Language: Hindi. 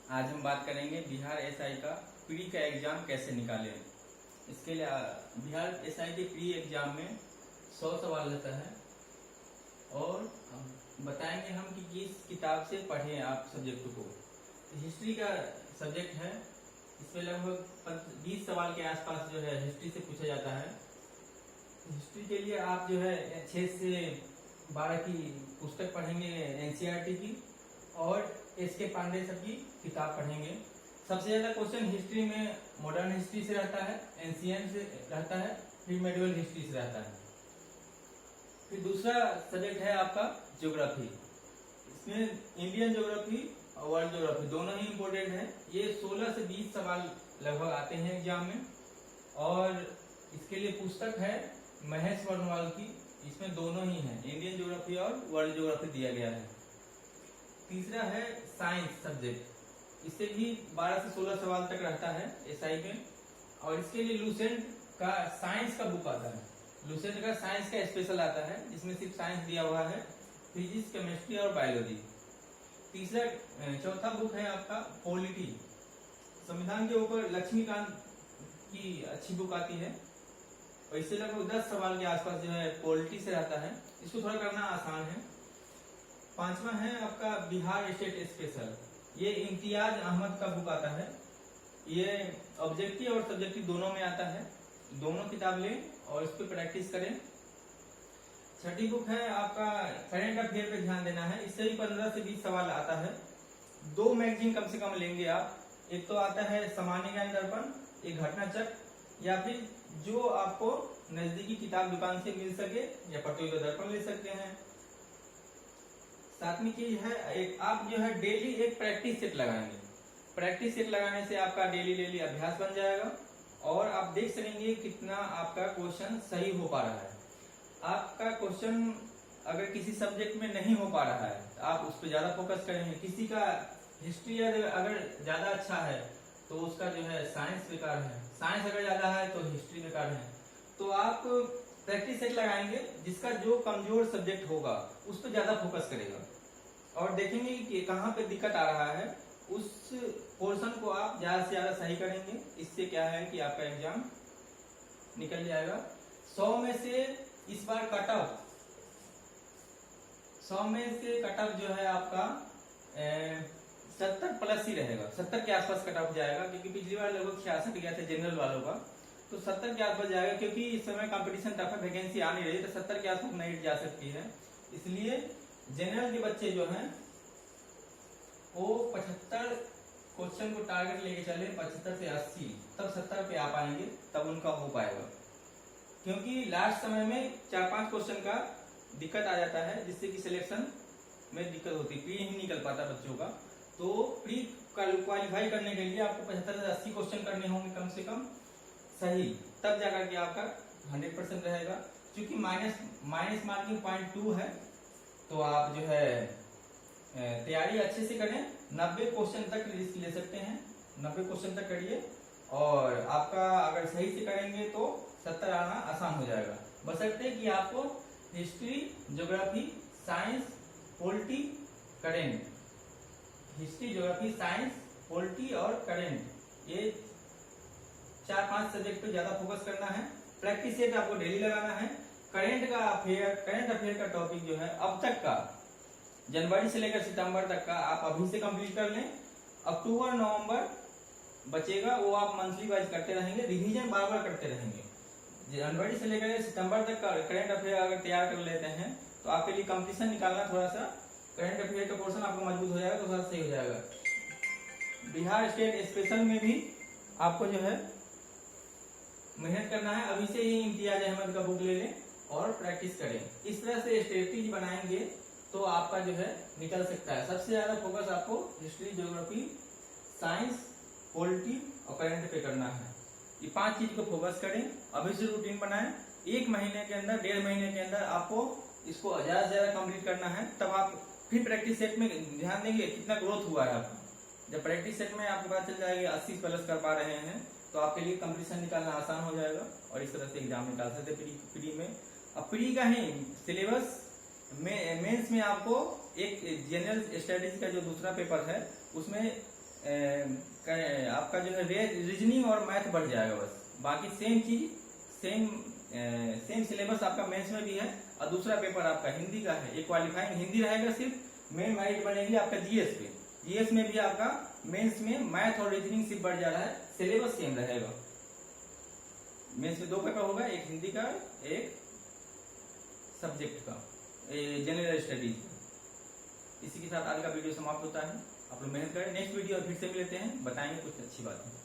आज हम बात करेंगे बिहार एसआई का प्री का एग्जाम कैसे निकालें। इसके लिए बिहार एसआई के प्री एग्जाम में 100 सवाल रहता है और बताएंगे हम कि किस किताब से पढ़ें आप सब्जेक्ट को। हिस्ट्री का सब्जेक्ट है, इसमें लगभग 20 सवाल के आसपास जो है हिस्ट्री से पूछा जाता है। हिस्ट्री के लिए आप जो है 6 से 12 की पुस्तक पढ़ेंगे एनसीईआरटी की, और एसके पांडे सर की किताब पढ़ेंगे। सबसे ज्यादा क्वेश्चन हिस्ट्री में मॉडर्न हिस्ट्री से रहता है, एंशिएंट से रहता है, फिर मेडिवल हिस्ट्री से रहता है। फिर दूसरा सब्जेक्ट है आपका ज्योग्राफी। इसमें इंडियन ज्योग्राफी और वर्ल्ड ज्योग्राफी दोनों ही इम्पोर्टेंट है। ये 16 से 20 सवाल लगभग आते हैं एग्जाम में, और इसके लिए पुस्तक है महेश वर्णवाल की। इसमें दोनों ही है, इंडियन ज्योग्राफी और वर्ल्ड ज्योग्राफी दिया गया है। तीसरा है साइंस सब्जेक्ट, इससे भी 12 से 16 सवाल तक रहता है एसआई में, और इसके लिए लूसेंट का साइंस का बुक आता है। लूसेंट का साइंस का स्पेशल आता है, जिसमें सिर्फ साइंस दिया हुआ है, फिजिक्स, केमिस्ट्री और बायोलॉजी। चौथा बुक है आपका पॉलिटी। संविधान के ऊपर लक्ष्मीकांत की अच्छी बुक आती है, और इससे लगभग 10 सवाल के आसपास जो है पॉलिटी से रहता है। इसको थोड़ा करना आसान है। पांचवा है आपका बिहार स्टेट स्पेशल। ये इम्तियाज अहमद का बुक आता है। ये ऑब्जेक्टिव और सब्जेक्टिव दोनों में आता है। दोनों किताब लें और इस पर प्रैक्टिस करें। छठी बुक है आपका करंट अफेयर पे ध्यान देना है। इससे भी 15 से 20 सवाल आता है। 2 मैगजीन कम से कम लेंगे आप। एक तो आता है सामान्य ज्ञान दर्पण, एक घटना चक्र, या फिर जो आपको नजदीकी किताब दुकान से मिल सके, या प्रतियोगिता दर्पण ले सकते हैं। सातवीं चीज है आप जो है डेली एक प्रैक्टिस सेट लगाएंगे। प्रैक्टिस सेट लगाने से आपका डेली अभ्यास बन जाएगा, और आप देख सकेंगे कितना आपका क्वेश्चन सही हो पा रहा है। आपका क्वेश्चन अगर किसी सब्जेक्ट में नहीं हो पा रहा है तो आप उस पर ज्यादा फोकस करेंगे। किसी का हिस्ट्री अगर ज्यादा अच्छा है तो उसका जो है साइंस बेकार है, साइंस अगर ज्यादा है तो हिस्ट्री बेकार है। तो आप प्रैक्टिस सेट लगाएंगे, जिसका जो कमजोर सब्जेक्ट होगा उस पर ज्यादा फोकस करेगा, और देखेंगे कि कहाँ पे दिक्कत आ रहा है, उस पोर्शन को आप ज्यादा से ज्यादा सही करेंगे। इससे क्या है कि आपका एग्जाम निकल जाएगा। 100 में से इस बार कट ऑफ 100 में से कट ऑफ जो है आपका 70 प्लस ही रहेगा। 70 के आसपास कट ऑफ जाएगा, क्योंकि पिछली बार लगभग 66 गया था जनरल वालों का, तो 70 के आसपास जाएगा। क्योंकि इस समय कंपटीशन टफ है, वैकेंसी आ नहीं रही, तो 70 के आसपास नहीं जा सकती है। इसलिए जनरल के बच्चे जो हैं वो 75 क्वेश्चन को टारगेट लेके चले, 75 से 80, तब 70 पे आ पाएंगे, तब उनका हो पाएगा। क्योंकि लास्ट समय में 4-5 क्वेश्चन का दिक्कत आ जाता है, जिससे कि सिलेक्शन में दिक्कत होती है, प्री नहीं निकल पाता बच्चों का। तो प्री क्वालिफाई करने के लिए आपको 75 से 80 क्वेश्चन करने होंगे कम से कम सही, तब जाकर के आपका 100% रहेगा। क्योंकि माइनस मार्किंग 0.2 है, तो आप जो है तैयारी अच्छे से करें। 90 क्वेश्चन तक रिस्क ले सकते हैं, 90 क्वेश्चन तक करिए, और आपका अगर सही से करेंगे तो 70 आना आसान हो जाएगा। बशर्ते कि आपको history, geography, science, polity, current, history, geography, science, polity और करेंट, ये 4-5 सब्जेक्ट पे ज्यादा फोकस करना है। प्रैक्टिस सेट आपको डेली लगाना है। करंट अफेयर का टॉपिक जो है अब तक का, जनवरी से लेकर सितंबर तक का, आप अभी से कंप्लीट कर लें। अक्टूबर नवंबर बचेगा, वो आप मंथली वाइज करते रहेंगे, रिवीजन बार बार करते रहेंगे। जनवरी से लेकर सितंबर तक का करंट अफेयर अगर तैयार कर लेते हैं तो आपके लिए कंपटीशन निकालना थोड़ा सा, करंट अफेयर का पोर्शन आपको मजबूत हो जाएगा, तो थोड़ा सही हो जाएगा। बिहार स्टेट स्पेशल में भी आपको जो है मेहनत करना है। अभी से ही इम्तियाज अहमद का बुक ले लें और प्रैक्टिस करें। इस तरह से स्ट्रेटेजी बनाएंगे तो आपका जो है निकल सकता है। सबसे ज्यादा फोकस आपको हिस्ट्री, ज्योग्राफी, साइंस, पॉलिटी और करंट पे करना है। ये 5 चीज को फोकस करें, अभी से रूटीन बनाएं। 1 महीने के अंदर, 1.5 महीने के अंदर आपको इसको ज्यादा से ज्यादा कंप्लीट करना है। तब आप फिर प्रैक्टिस सेट में ध्यान देंगे कितना ग्रोथ हुआ है आपका। जब प्रैक्टिस सेट में आपको पता चल जाएगा 80 प्लस कर पा रहे हैं, तो आपके लिए कंपटीशन निकालना आसान हो जाएगा, और इस तरह से एग्जाम निकाल सकते प्री में। अब प्री का ही सिलेबस मेंस में आपको एक जनरल स्टडीज का जो दूसरा पेपर है उसमें आपका जो है रीजनिंग और मैथ बढ़ जाएगा बस। बाकी सेम चीज सेम सिलेबस आपका मेंस में भी है। और दूसरा पेपर आपका हिंदी का है, एक क्वालिफाइंग हिंदी रहेगा सिर्फ, मेन मेरिट बनेगी आपका जीएस पे। जीएस में भी आपका मेंस में मैथ और रीजनिंग सिर्फ बढ़ जा रहा है, सिलेबस सेम रहेगा। मेंस में 2 पेपर होगा, एक हिंदी का, एक सब्जेक्ट का, जनरल स्टडीज। इसी के साथ आज का वीडियो समाप्त होता है। आप लोग मेहनत करें, नेक्स्ट वीडियो फिर से मिलते हैं, बताएंगे कुछ अच्छी बातें।